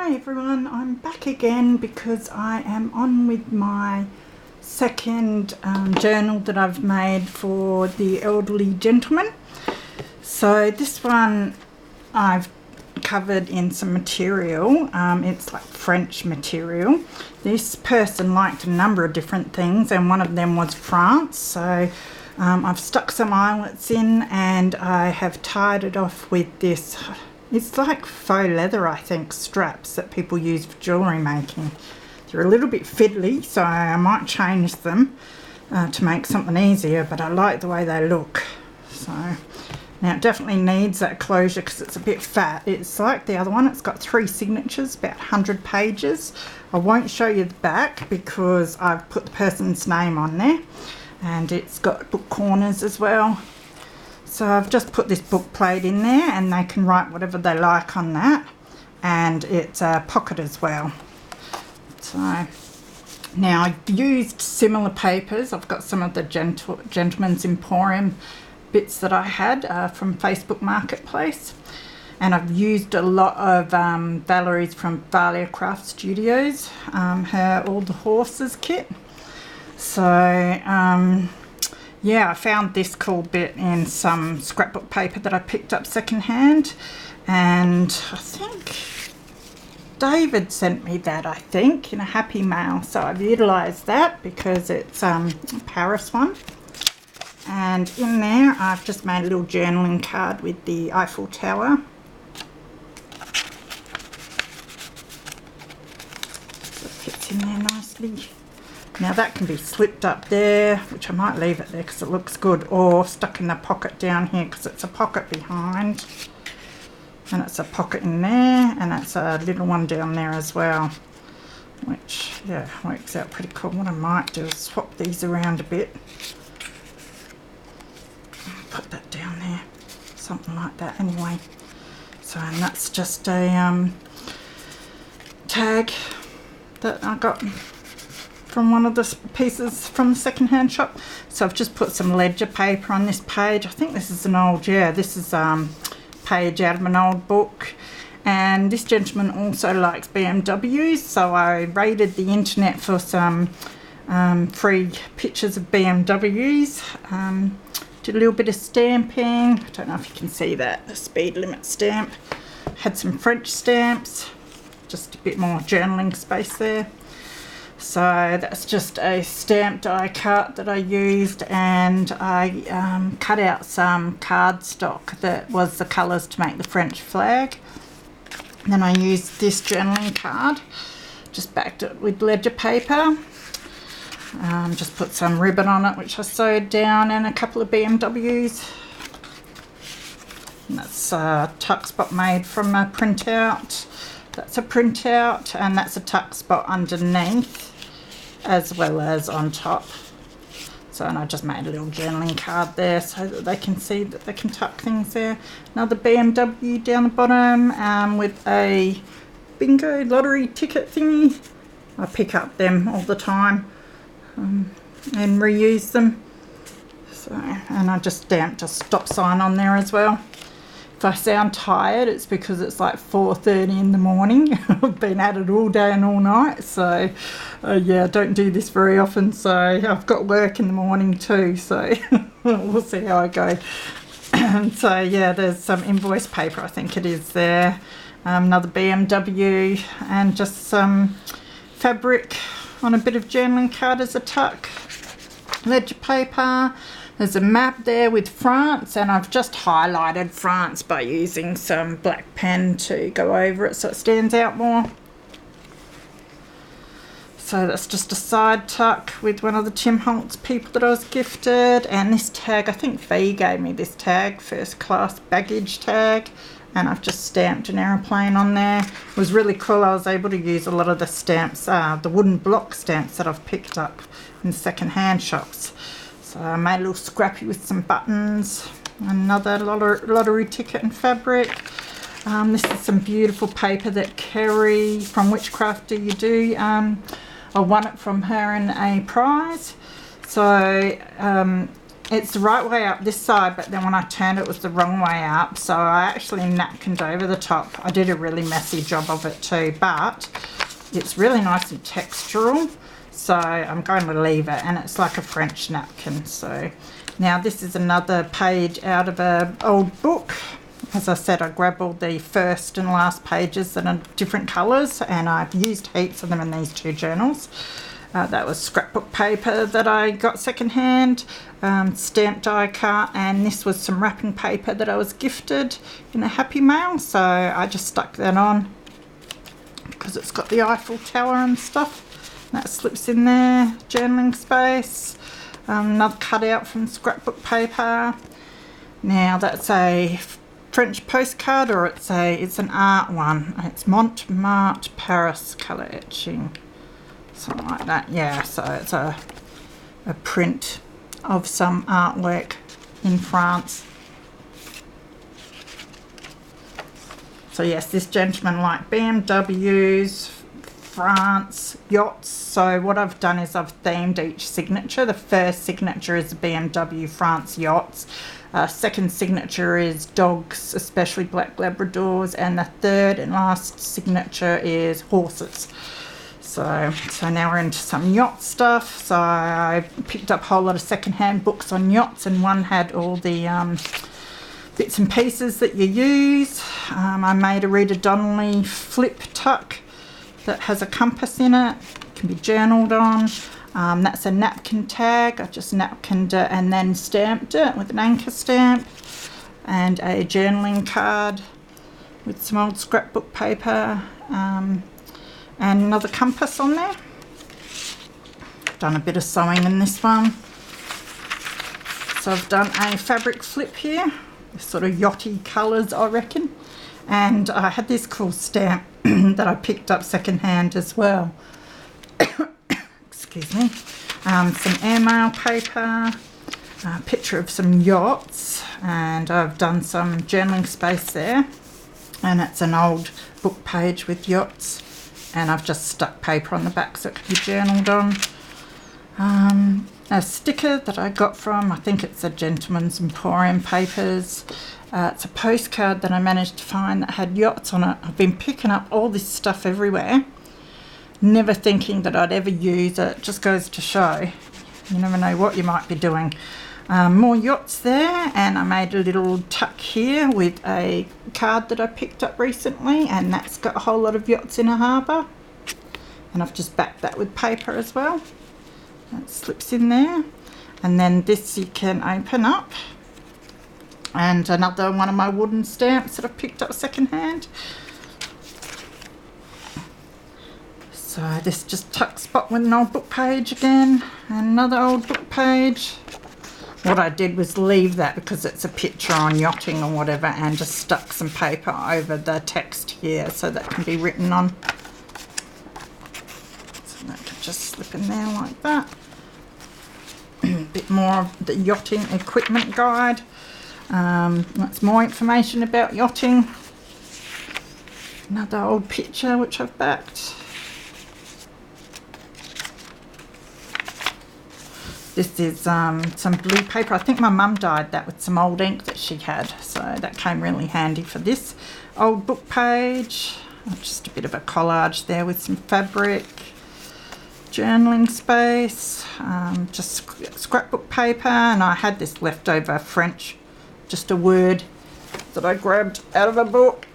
Hi everyone, I'm back again because I am on with my second journal that I've made for the elderly gentleman. So this one I've covered in some material. It's like French material. This person liked a number of different things and one of them was France. So I've stuck some eyelets in and I have tied it off with this. It's like faux leather, I think, straps that people use for jewellery making. They're a little bit fiddly, so I might change them to make something easier, but I like the way they look. So now it definitely needs that closure because it's a bit fat. It's like the other one, it's got 3 signatures, about 100 pages. I won't show you the back because I've put the person's name on there, and it's got book corners as well. So I've just put this book plate in there and they can write whatever they like on that, and it's a pocket as well. So now I've used similar papers. I've got some of the Gentleman's Emporium bits that I had from Facebook Marketplace, and I've used a lot of Valerie's from Valia Craft Studios, her All the Horses kit. So yeah, I found this cool bit in some scrapbook paper that I picked up secondhand, and I think David sent me that, I think, in a Happy Mail. So I've utilised that because it's a Paris one. And in there I've just made a little journaling card with the Eiffel Tower. So it fits in there nicely. Now that can be slipped up there, which I might leave it there because it looks good, or stuck in the pocket down here because it's a pocket behind. And it's a pocket in there, and it's a little one down there as well, which, yeah, works out pretty cool. What I might do is swap these around a bit. Put that down there, something like that anyway. So, and that's just a tag that I got from one of the pieces from the second-hand shop. So I've just put some ledger paper on this page. I think this is an old, yeah, this is page out of an old book. And this gentleman also likes BMWs, so I raided the internet for some free pictures of BMWs. Did a little bit of stamping. I don't know if you can see that, the speed limit stamp. Had some French stamps, just a bit more journaling space there. So that's just a stamp die cut that I used, and I cut out some cardstock that was the colours to make the French flag. And then I used this journaling card, just backed it with ledger paper. Just put some ribbon on it which I sewed down, and a couple of BMWs. And that's a tuck spot made from a printout. That's a printout, and that's a tuck spot underneath as well as on top. So, and I just made a little journaling card there so that they can see that they can tuck things there. Another BMW down the bottom with a bingo lottery ticket thingy. I pick up them all the time and reuse them. So, and I just stamped a stop sign on there as well. If I sound tired, it's because it's like 4:30 in the morning. I've been at it all day and all night, so yeah, I don't do this very often. So I've got work in the morning too, so we'll see how I go. So yeah, there's some invoice paper, I think it is there. Another BMW, and just some fabric on a bit of journaling card as a tuck. Ledger paper. There's a map there with France, and I've just highlighted France by using some black pen to go over it so it stands out more. So that's just a side tuck with one of the Tim Holtz people that I was gifted. And this tag, I think Fee gave me this tag, first class baggage tag, and I've just stamped an aeroplane on there. It was really cool. I was able to use a lot of the stamps, the wooden block stamps that I've picked up in second-hand shops. So I made a little scrappy with some buttons, another lottery ticket and fabric. This is some beautiful paper that Kerry from Whichcraft Do You Do, I won it from her in a prize. So it's the right way up this side, but then when I turned it was the wrong way up, so I actually napkined over the top. I did a really messy job of it too, but it's really nice and textural, so I'm going to leave it, and it's like a French napkin. So now this is another page out of an old book. As I said, I grabbed all the first and last pages that are different colours, and I've used heaps of them in these two journals. That was scrapbook paper that I got secondhand, stamped die cut, and this was some wrapping paper that I was gifted in a Happy Mail, so I just stuck that on because it's got the Eiffel Tower and stuff. That slips in there. Journaling space, another cutout from scrapbook paper. Now that's a French postcard, or it's an art one. It's Montmartre Paris colour etching. Something like that, yeah. So it's a print of some artwork in France. So yes, this gentleman liked BMWs, France, yachts. So what I've done is I've themed each signature. The first signature is BMW France yachts. Second signature is dogs, especially black Labradors, and the third and last signature is horses. So now we're into some yacht stuff. So I picked up a whole lot of secondhand books on yachts, and one had all the bits and pieces that you use. I made a Rita Donnelly flip tuck that has a compass in it. It can be journaled on. That's a napkin tag. I just napkined it and then stamped it with an anchor stamp, and a journaling card with some old scrapbook paper. And another compass on there. Done a bit of sewing in this one. So I've done a fabric flip here, sort of yachty colours, I reckon. And I had this cool stamp that I picked up secondhand as well. Excuse me. Some airmail paper, a picture of some yachts, and I've done some journaling space there. And it's an old book page with yachts. And I've just stuck paper on the back so it can be journaled on. A sticker that I got from, I think it's a Gentleman's Emporium Papers. It's a postcard that I managed to find that had yachts on it. I've been picking up all this stuff everywhere, never thinking that I'd ever use it. It just goes to show, you never know what you might be doing. More yachts there, and I made a little tuck here with a card that I picked up recently, and that's got a whole lot of yachts in a harbour, and I've just backed that with paper as well. That slips in there, and then this you can open up, and another one of my wooden stamps that I picked up secondhand. So this just tucks spot with an old book page again, and another old book page. What I did was leave that because it's a picture on yachting or whatever, and just stuck some paper over the text here so that can be written on. So that can just slip in there like that. A bit more of the yachting equipment guide. That's more information about yachting. Another old picture which I've backed. This is some blue paper. I think my mum dyed that with some old ink that she had, so that came really handy for this old book page. Just a bit of a collage there with some fabric, journaling space, just scrapbook paper, and I had this leftover French, just a word that I grabbed out of a book,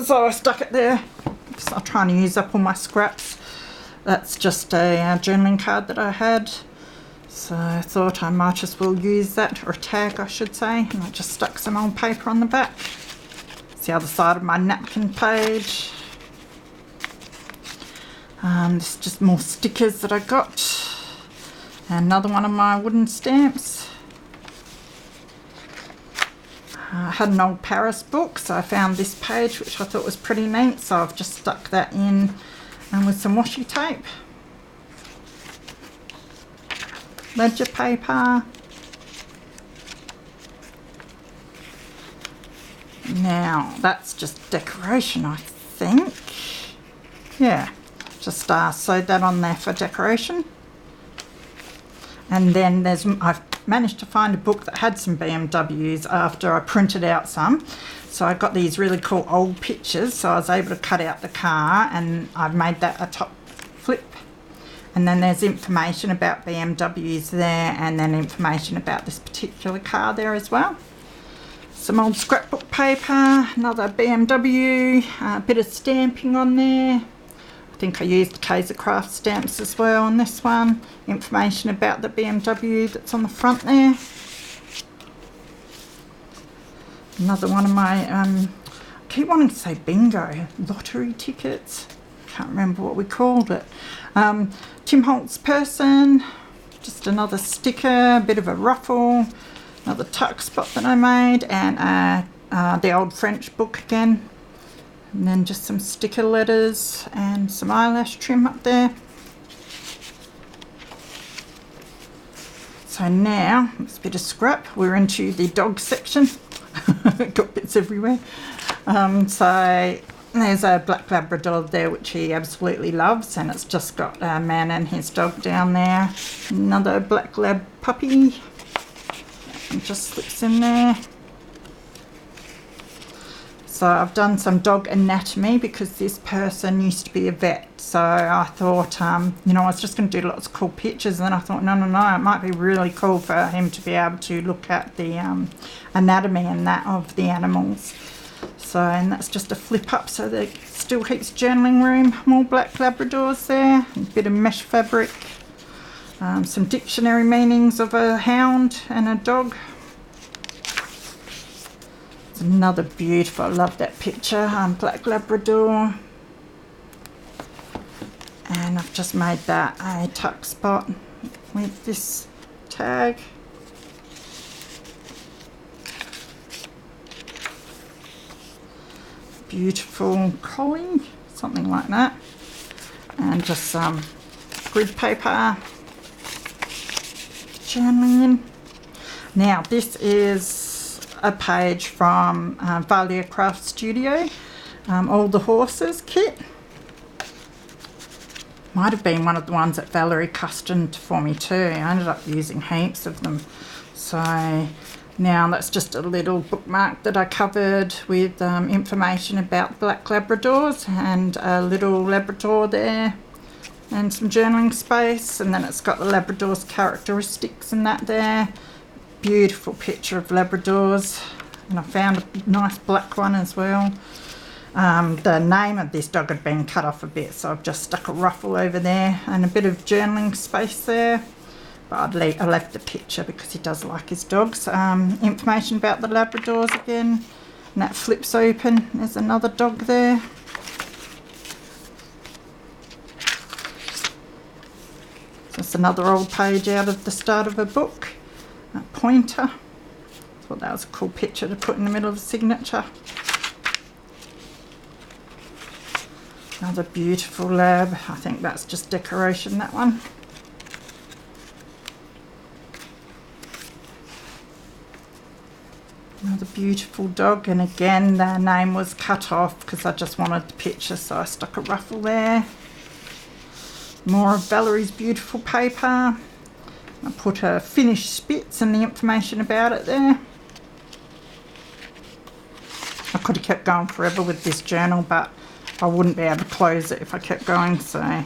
so I stuck it there because I'm trying to use up all my scraps. That's just a journaling card that I had. So I thought I might as well use that, or a tag I should say, and I just stuck some old paper on the back. It's the other side of my napkin page. This is just more stickers that I got. And another one of my wooden stamps. I had an old Paris book, so I found this page which I thought was pretty neat, so I've just stuck that in and with some washi tape. Ledger paper. Now that's just decoration, I think. Yeah, just sewed that on there for decoration. And then I've managed to find a book that had some BMWs after I printed out some. So I got these really cool old pictures, so I was able to cut out the car, and I've made that a top flip. And then there's information about BMWs there, and then information about this particular car there as well. Some old scrapbook paper, another BMW, a bit of stamping on there. I think I used Kaisercraft stamps as well on this one. Information about the BMW that's on the front there. Another one of my, I keep wanting to say bingo, lottery tickets. Can't remember what we called it. Tim Holtz person, just another sticker, a bit of a ruffle, another tuck spot that I made, and the old French book again. And then just some sticker letters and some eyelash trim up there. So now, it's a bit of scrap, we're into the dog section. Got bits everywhere. So there's a black Labrador there which he absolutely loves, and it's just got a man and his dog down there. Another black lab puppy, and just slips in there. So I've done some dog anatomy because this person used to be a vet, so I thought, you know, I was just going to do lots of cool pictures, and then I thought, no, it might be really cool for him to be able to look at the anatomy and that of the animals. So, and that's just a flip up, so there still keeps journaling room. More black Labradors there, a bit of mesh fabric, some dictionary meanings of a hound and a dog. It's another beautiful, I love that picture, black Labrador. And I've just made that a tuck spot with this tag. Beautiful collie, something like that, and just some grid paper, journaling in. Now this is a page from Valia Craft Studio, all the horses kit. Might have been one of the ones that Valerie customed for me too. I ended up using heaps of them. So now that's just a little bookmark that I covered with information about black Labradors, and a little Labrador there, and some journaling space, and then it's got the Labradors characteristics and that there. Beautiful picture of Labradors, and I found a nice black one as well. The name of this dog had been cut off a bit, so I've just stuck a ruffle over there and a bit of journaling space there. But I left the picture because he does like his dogs. Information about the Labradors again, and that flips open. There's another dog there. So it's another old page out of the start of a book. A pointer. I thought that was a cool picture to put in the middle of a signature. Another beautiful lab. I think that's just decoration, that one. Another beautiful dog, and again their name was cut off because I just wanted the picture, so I stuck a ruffle there. More of Valerie's beautiful paper. I put her finished spits and the information about it there. I could have kept going forever with this journal, but I wouldn't be able to close it if I kept going, so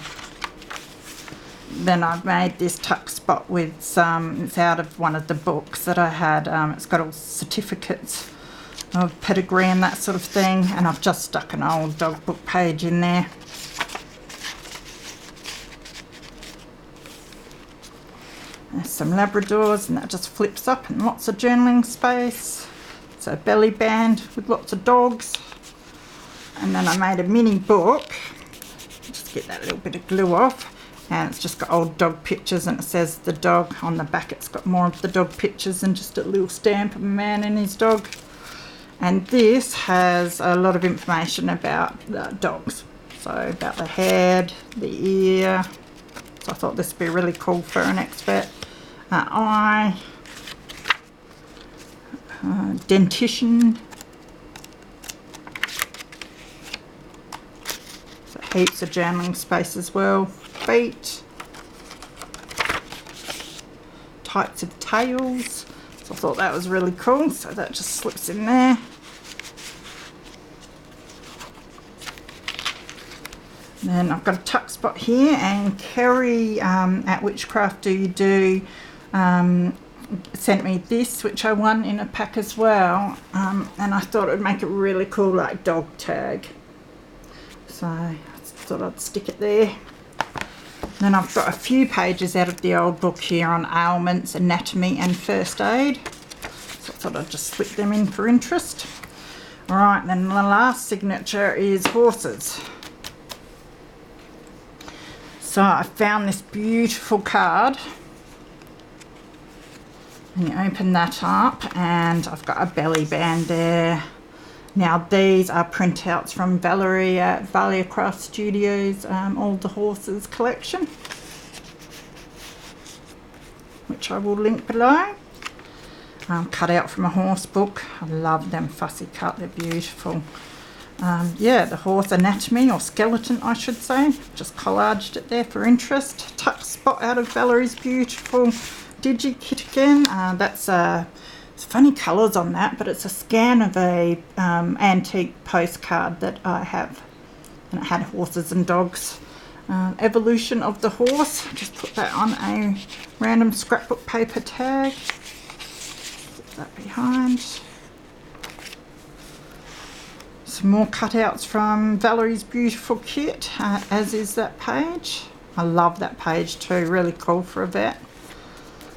then I've made this tuck spot with some, it's out of one of the books that I had. It's got all certificates of pedigree and that sort of thing, and I've just stuck an old dog book page in there. There's some Labradors, and that just flips up, and lots of journaling space. It's a belly band with lots of dogs. And then I made a mini book. Just get that little bit of glue off. And it's just got old dog pictures, and it says the dog on the back. It's got more of the dog pictures and just a little stamp of a man and his dog. And this has a lot of information about dogs. So about the head, the ear. So I thought this would be really cool for an expert. Eye. Dentition. So heaps of journaling space as well. Feet. types of tails. So I thought that was really cool. So that just slips in there. Then I've got a tuck spot here, and Kerry at Whichcraft Do You Do sent me this, which I won in a pack as well, and I thought it would make it really cool, like dog tag. So I thought I'd stick it there. Then I've got a few pages out of the old book here on ailments, anatomy and first aid. So I thought I'd just slip them in for interest. Alright, then the last signature is horses. So I found this beautiful card. And you open that up and I've got a belly band there. Now these are printouts from Valerie at Valia Craft Studios, all the horses collection, which I will link below. Cut out from a horse book. I love them fussy cut, they're beautiful. Yeah, the horse anatomy, or skeleton I should say. Just collaged it there for interest. Tuck spot out of Valerie's beautiful Digi kit again. That's it's funny colours on that, but it's a scan of a antique postcard that I have, and it had horses and dogs. Evolution of the horse. Just put that on a random scrapbook paper tag. Put that behind. Some more cutouts from Valerie's beautiful kit, as is that page. I love that page too, really cool for a vet.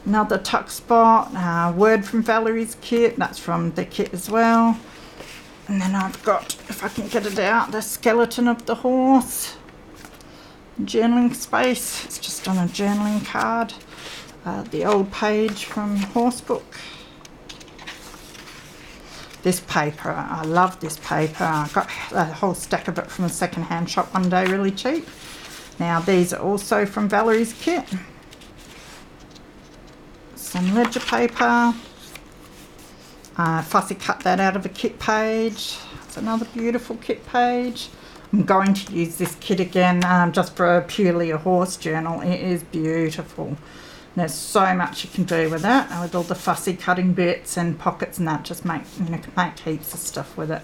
Another tuck spot, word from Valerie's kit, that's from the kit as well. And then I've got, if I can get it out, the skeleton of the horse. Journaling space, it's just on a journaling card. The old page from horse book. This paper, I love this paper. I got a whole stack of it from a second-hand shop one day, really cheap. Now these are also from Valerie's kit. Some ledger paper. Fussy cut that out of a kit page. It's another beautiful kit page. I'm going to use this kit again just for purely a horse journal. It is beautiful. There's so much you can do with that, with all the fussy cutting bits and pockets and that. Just make, you know, can make heaps of stuff with it.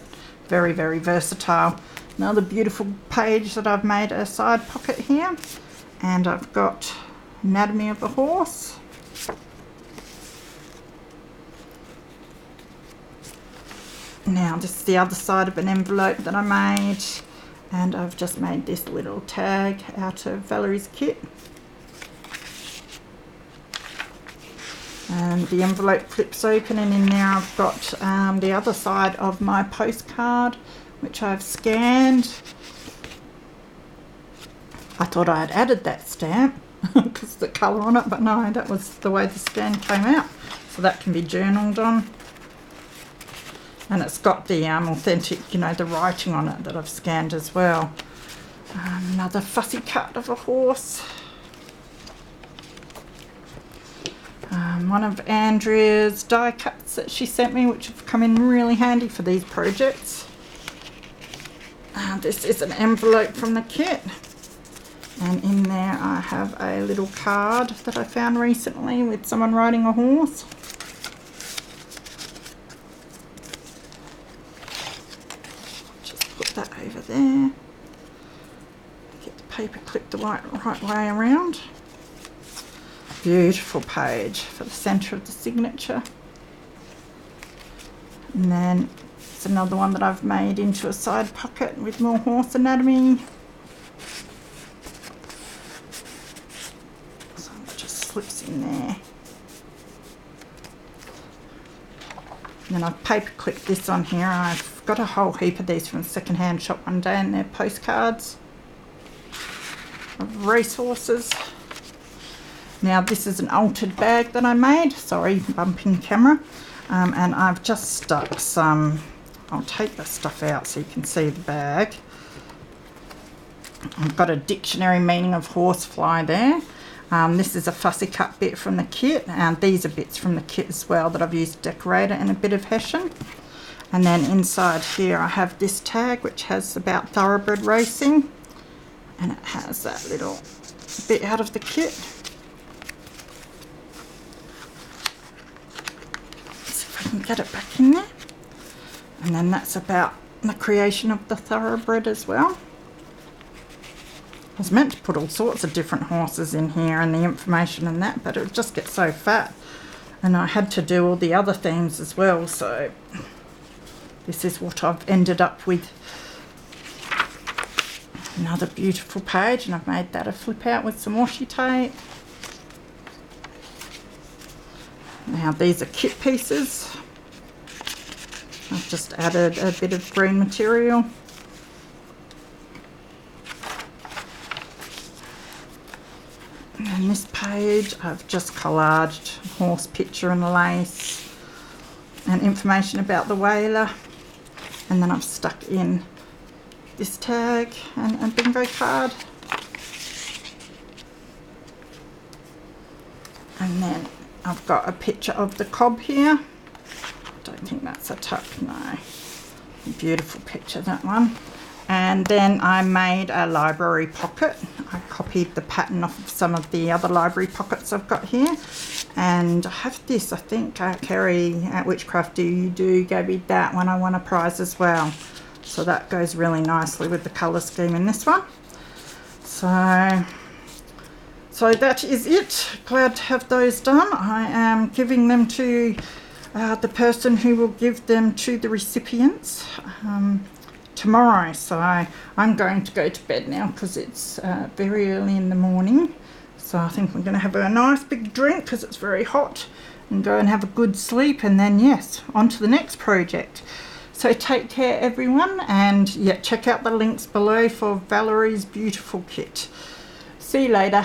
Very, very versatile. Another beautiful page that I've made a side pocket here, and I've got anatomy of a horse. Now this is the other side of an envelope that I made, and I've just made this little tag out of Valerie's kit. And the envelope flips open, and in there I've got the other side of my postcard, which I've scanned. I thought I had added that stamp because of the colour on it, but no, that was the way the scan came out. So that can be journaled on. And it's got the authentic, you know, the writing on it that I've scanned as well. Another fussy cut of a horse. One of Andrea's die cuts that she sent me, which have come in really handy for these projects. This is an envelope from the kit, and in there I have a little card that I found recently with someone riding a horse. Just put that over there. Get the paper clipped the right way around. Beautiful page for the centre of the signature. And then it's another one that I've made into a side pocket with more horse anatomy. So it just slips in there. And then I've paper clipped this on here. I've got a whole heap of these from the second-hand shop one day, and they're postcards of racehorses. Now this is an altered bag that I made, sorry, bumping camera, and I've just stuck some, I'll take the stuff out so you can see the bag. I've got a dictionary meaning of horsefly there. This is a fussy cut bit from the kit, and these are bits from the kit as well that I've used to decorate it, and a bit of hessian. And then inside here I have this tag which has about thoroughbred racing, and it has that little bit out of the kit. can get it back in there. And then that's about the creation of the thoroughbred as well. I was meant to put all sorts of different horses in here and the information and that, but it would just get so fat. And I had to do all the other themes as well, so this is what I've ended up with. Another beautiful page, and I've made that a flip out with some washi tape. Now these are kit pieces. I've just added a bit of green material. And then this page I've just collaged horse picture and lace and information about the Valia. And then I've stuck in this tag and a bingo card. And then I've got a picture of the cob here. Don't think that's a tuck, no. Beautiful picture, that one. And then I made a library pocket. I copied the pattern off of some of the other library pockets I've got here. And I have this, I think Kerry at Whichcraft Do You Do gave me that one. I won a prize as well. So that goes really nicely with the colour scheme in this one. So that is it. Glad to have those done. I am giving them to the person who will give them to the recipients tomorrow. So I'm going to go to bed now because it's very early in the morning. So I think we're going to have a nice big drink because it's very hot and go and have a good sleep, and then yes, on to the next project. So take care everyone, and yeah, check out the links below for Valerie's beautiful kit. See you later.